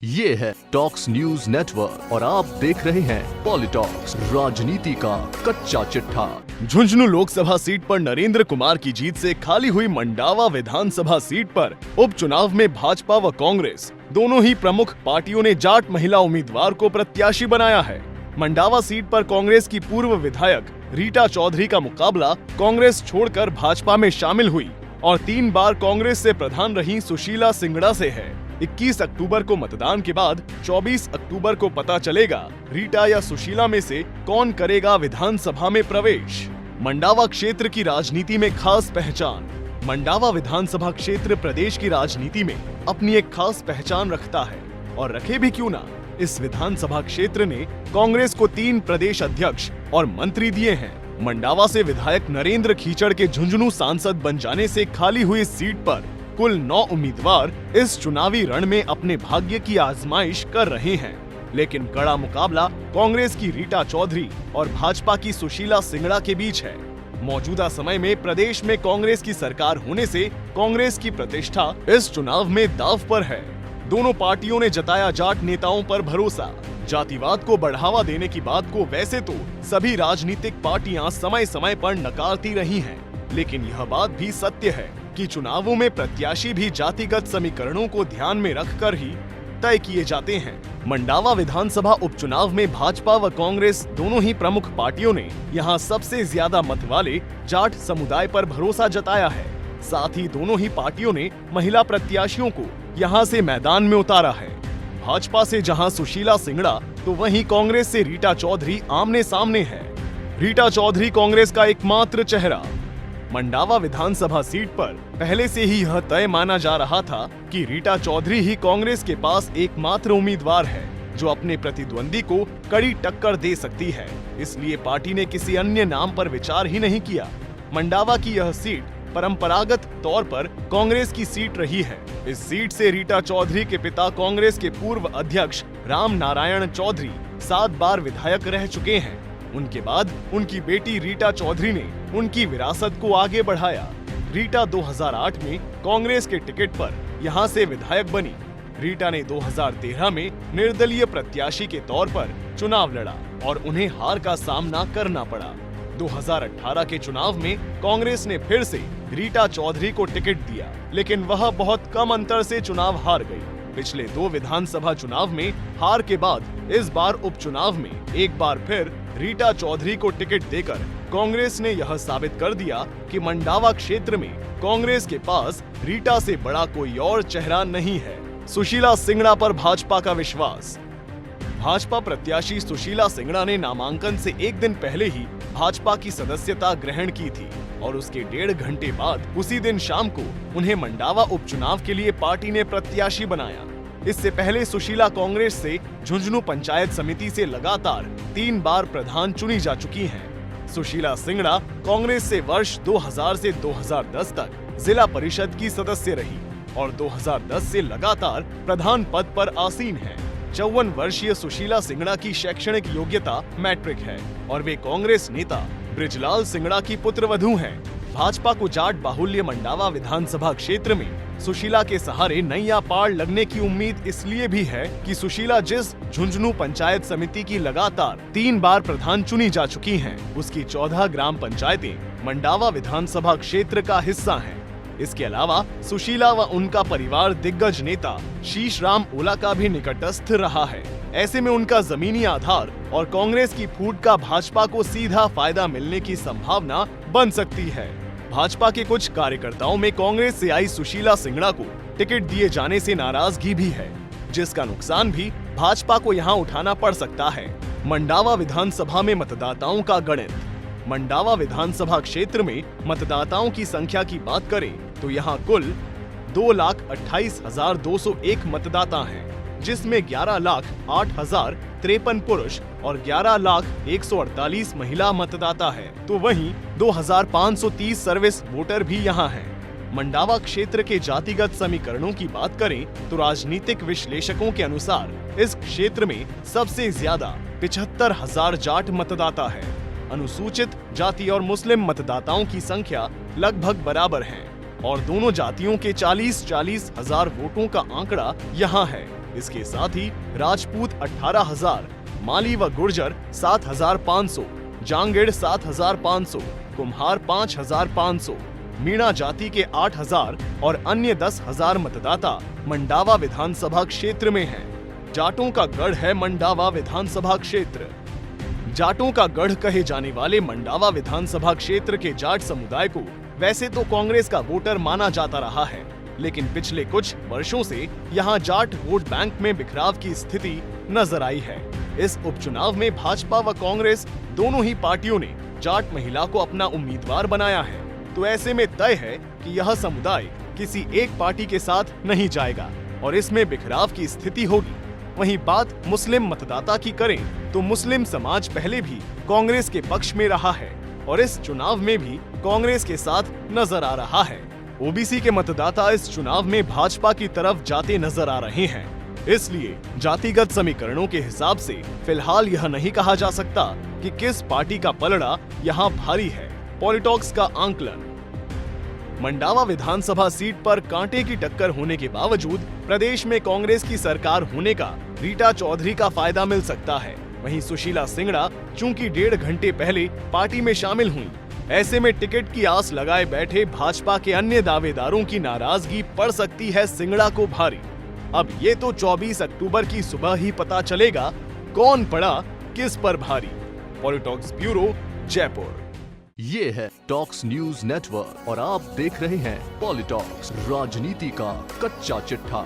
ये है talks news network और आप देख रहे हैं पॉलिटॉक्स, राजनीति का कच्चा चिट्ठा। झुंझुनू लोकसभा सीट पर नरेंद्र कुमार की जीत से खाली हुई मंडावा विधानसभा सीट पर उपचुनाव में भाजपा व कांग्रेस दोनों ही प्रमुख पार्टियों ने जाट महिला उम्मीदवार को प्रत्याशी बनाया है। मंडावा सीट पर कांग्रेस की पूर्व विधायक रीटा चौधरी का मुकाबला कांग्रेस छोड़कर भाजपा में शामिल हुई और 3 बार कांग्रेस से प्रधान रही सुशीला सिंगड़ा से है। 21 अक्टूबर को मतदान के बाद 24 अक्टूबर को पता चलेगा रीटा या सुशीला में से कौन करेगा विधानसभा में प्रवेश। मंडावा क्षेत्र की राजनीति में खास पहचान। मंडावा विधानसभा क्षेत्र प्रदेश की राजनीति में अपनी एक खास पहचान रखता है और रखे भी क्यों ना। इस विधानसभा क्षेत्र ने कांग्रेस को 3 प्रदेश अध्यक्ष और मंत्री दिए हैं। मंडावा से विधायक नरेंद्र खीचड़ के झुंझुनू सांसद बन जाने से खाली हुई सीट पर कुल 9 उम्मीदवार इस चुनावी रण में अपने भाग्य की आजमाइश कर रहे हैं, लेकिन कड़ा मुकाबला कांग्रेस की रीटा चौधरी और भाजपा की सुशीला सिंगड़ा के बीच है। मौजूदा समय में प्रदेश में कांग्रेस की सरकार होने से कांग्रेस की प्रतिष्ठा इस चुनाव में दांव पर है। दोनों पार्टियों ने जताया जाट नेताओं पर भरोसा। जातिवाद को बढ़ावा देने की बात को वैसे तो सभी राजनीतिक पार्टियां समय समय पर नकारती रही हैं, लेकिन यह बात भी सत्य है कि चुनावों में प्रत्याशी भी जातिगत समीकरणों को ध्यान में रखकर ही तय किए जाते हैं। मंडावा विधानसभा उपचुनाव में भाजपा व कांग्रेस दोनों ही प्रमुख पार्टियों ने यहां सबसे ज्यादा मत वाले जाट समुदाय पर भरोसा जताया है। साथ ही दोनों ही पार्टियों ने महिला प्रत्याशियों को यहां से मैदान में उतारा है। भाजपा से जहां सुशीला सिंगड़ा तो वहीं कांग्रेस से रीटा चौधरी आमने सामने है। रीटा चौधरी कांग्रेस का एकमात्र चेहरा। मंडावा विधानसभा सीट पर पहले से ही यह तय माना जा रहा था कि रीटा चौधरी ही कांग्रेस के पास एकमात्र उम्मीदवार है जो अपने प्रतिद्वंदी को कड़ी टक्कर दे सकती है। इसलिए पार्टी ने किसी अन्य नाम पर विचार ही नहीं किया। मंडावा की यह सीट परंपरागत तौर पर कांग्रेस की सीट रही है। इस सीट से रीटा चौधरी के पिता कांग्रेस के पूर्व अध्यक्ष राम नारायण चौधरी 7 बार विधायक रह चुके हैं। उनके बाद उनकी बेटी रीटा चौधरी ने उनकी विरासत को आगे बढ़ाया। रीटा 2008 में कांग्रेस के टिकट पर यहां से विधायक बनी। रीटा ने 2013 में निर्दलीय प्रत्याशी के तौर पर चुनाव लड़ा और उन्हें हार का सामना करना पड़ा। 2018 के चुनाव में कांग्रेस ने फिर से रीटा चौधरी को टिकट दिया, लेकिन वह बहुत कम अंतर से चुनाव हार गई। पिछले 2 विधानसभा चुनाव में हार के बाद इस बार उपचुनाव में एक बार फिर रीटा चौधरी को टिकट देकर कांग्रेस ने यह साबित कर दिया कि मंडावा क्षेत्र में कांग्रेस के पास रीटा से बड़ा कोई और चेहरा नहीं है। सुशीला सिंगड़ा पर भाजपा का विश्वास। भाजपा प्रत्याशी सुशीला सिंगड़ा ने नामांकन से एक दिन पहले ही भाजपा की सदस्यता ग्रहण की थी और उसके 1.5 घंटे बाद उसी दिन शाम को उन्हें मंडावा उपचुनाव के लिए पार्टी ने प्रत्याशी बनाया। इससे पहले सुशीला कांग्रेस से झुंझुनू पंचायत समिति से लगातार 3 बार प्रधान चुनी जा चुकी हैं। सुशीला सिंगड़ा कांग्रेस से वर्ष 2000 से 2010 तक जिला परिषद की सदस्य रही और 2010 से लगातार प्रधान पद पर आसीन है। 54 वर्षीय सुशीला सिंगड़ा की शैक्षणिक योग्यता मैट्रिक है और वे कांग्रेस नेता ब्रिजलाल सिंगड़ा की पुत्रवधू हैं। भाजपा को जाट बाहुल्य मंडावा विधानसभा क्षेत्र में सुशीला के सहारे नैया पार लगने की उम्मीद इसलिए भी है कि सुशीला जिस झुंझुनू पंचायत समिति की लगातार 3 बार प्रधान चुनी जा चुकी हैं, उसकी 14 ग्राम पंचायतें मंडावा विधानसभा क्षेत्र का हिस्सा हैं। इसके अलावा सुशीला व उनका परिवार दिग्गज नेता शीश राम ओला का भी निकटस्थ रहा है। ऐसे में उनका जमीनी आधार और कांग्रेस की फूट का भाजपा को सीधा फायदा मिलने की संभावना बन सकती है। भाजपा के कुछ कार्यकर्ताओं में कांग्रेस से आई सुशीला सिंगड़ा को टिकट दिए जाने से नाराजगी भी है, जिसका नुकसान भी भाजपा को यहां उठाना पड़ सकता है। मंडावा विधानसभा में मतदाताओं का गणित। मंडावा विधानसभा क्षेत्र में मतदाताओं की संख्या की बात करें तो यहाँ कुल 2,28,201 मतदाता हैं, जिसमें 11,08,053 पुरुष और 11,01,48 महिला मतदाता है, तो वहीं 2,530 सर्विस वोटर भी यहाँ हैं। मंडावा क्षेत्र के जातिगत समीकरणों की बात करें तो राजनीतिक विश्लेषकों के अनुसार इस क्षेत्र में सबसे ज्यादा 75,000 जाट मतदाता है। अनुसूचित जाति और मुस्लिम मतदाताओं की संख्या लगभग बराबर है और दोनों जातियों के 40-40 हजार वोटों का आंकड़ा यहाँ है। इसके साथ ही राजपूत 18,000, माली व गुर्जर 7,500, जांगेड़ 7,500, कुम्हार 5,500, मीणा जाति के 8,000 और अन्य 10,000 मतदाता मंडावा विधानसभा क्षेत्र में हैं। जाटों का गढ़ है मंडावा विधानसभा क्षेत्र। जाटों का गढ़ कहे जाने वाले मंडावा विधानसभा क्षेत्र के जाट समुदाय को वैसे तो कांग्रेस का वोटर माना जाता रहा है, लेकिन पिछले कुछ वर्षों से यहाँ जाट वोट बैंक में बिखराव की स्थिति नजर आई है। इस उपचुनाव में भाजपा व कांग्रेस दोनों ही पार्टियों ने जाट महिला को अपना उम्मीदवार बनाया है, तो ऐसे में तय है कि यह समुदाय किसी एक पार्टी के साथ नहीं जाएगा और इसमें बिखराव की स्थिति होगी। वहीं बात मुस्लिम मतदाता की करें तो मुस्लिम समाज पहले भी कांग्रेस के पक्ष में रहा है और इस चुनाव में भी कांग्रेस के साथ नजर आ रहा है। ओबीसी के मतदाता इस चुनाव में भाजपा की तरफ जाते नजर आ रहे हैं। इसलिए जातिगत समीकरणों के हिसाब से फिलहाल यह नहीं कहा जा सकता कि किस पार्टी का पलड़ा यहाँ भारी है। पॉलिटॉक्स का आंकलन। मंडावा विधानसभा सीट पर कांटे की टक्कर होने के बावजूद प्रदेश में कांग्रेस की सरकार होने का रीटा चौधरी का फायदा मिल सकता है। वहीं सुशीला सिंगड़ा चूंकि 1.5 घंटे पहले पार्टी में शामिल हुई, ऐसे में टिकट की आस लगाए बैठे भाजपा के अन्य दावेदारों की नाराजगी पड़ सकती है सिंगड़ा को भारी। अब ये तो 24 अक्टूबर की सुबह ही पता चलेगा कौन पड़ा किस पर भारी। पॉलिटॉक्स ब्यूरो, जयपुर। ये है टॉक्स न्यूज नेटवर्क और आप देख रहे हैं पॉलिटॉक्स, राजनीति का कच्चा चिट्ठा।